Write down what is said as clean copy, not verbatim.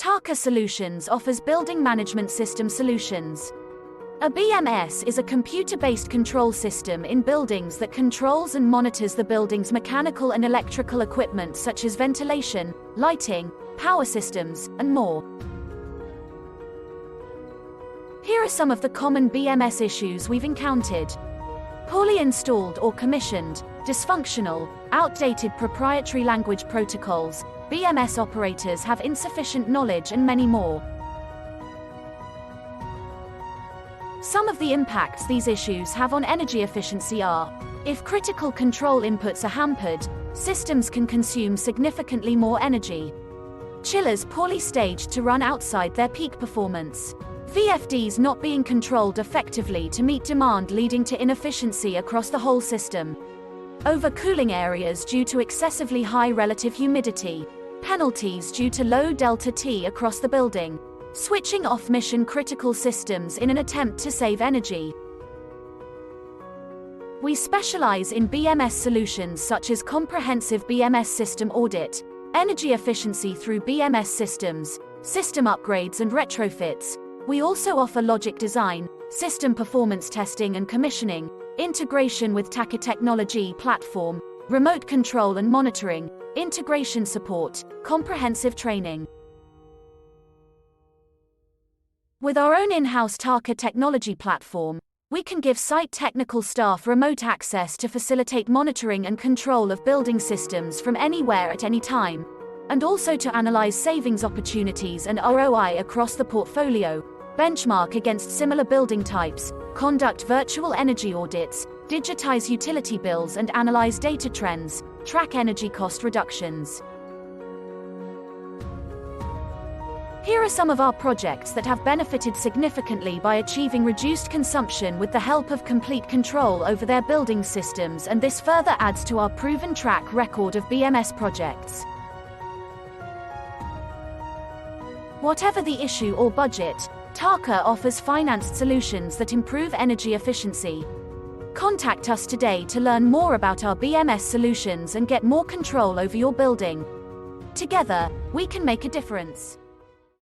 Taka Solutions offers building management system solutions. A BMS is a computer-based control system in buildings that controls and monitors the building's mechanical and electrical equipment such as ventilation, lighting, power systems, and more. Here are some of the common BMS issues we've encountered. Poorly installed or commissioned, dysfunctional, outdated proprietary language protocols, BMS operators have insufficient knowledge, and many more. Some of the impacts these issues have on energy efficiency are: if critical control inputs are hampered, systems can consume significantly more energy. Chillers poorly staged to run outside their peak performance. VFDs not being controlled effectively to meet demand, leading to inefficiency across the whole system. Overcooling areas due to excessively high relative humidity. Penalties due to low delta T across the building. Switching off mission critical systems in an attempt to save energy. We specialize in BMS solutions such as comprehensive BMS system audit, energy efficiency through BMS systems, system upgrades and retrofits. We also offer logic design, system performance testing and commissioning, integration with Takatechnology Platform, remote control and monitoring, integration support, comprehensive training. With our own in-house Takatechnology Platform, we can give site technical staff remote access to facilitate monitoring and control of building systems from anywhere at any time, and also to analyze savings opportunities and ROI across the portfolio, benchmark against similar building types, conduct virtual energy audits, digitize utility bills and analyze data trends, track energy cost reductions. Here are some of our projects that have benefited significantly by achieving reduced consumption with the help of complete control over their building systems, and this further adds to our proven track record of BMS projects. Whatever the issue or budget, Taka offers financed solutions that improve energy efficiency. Contact us today to learn more about our BMS solutions and get more control over your building. Together, we can make a difference.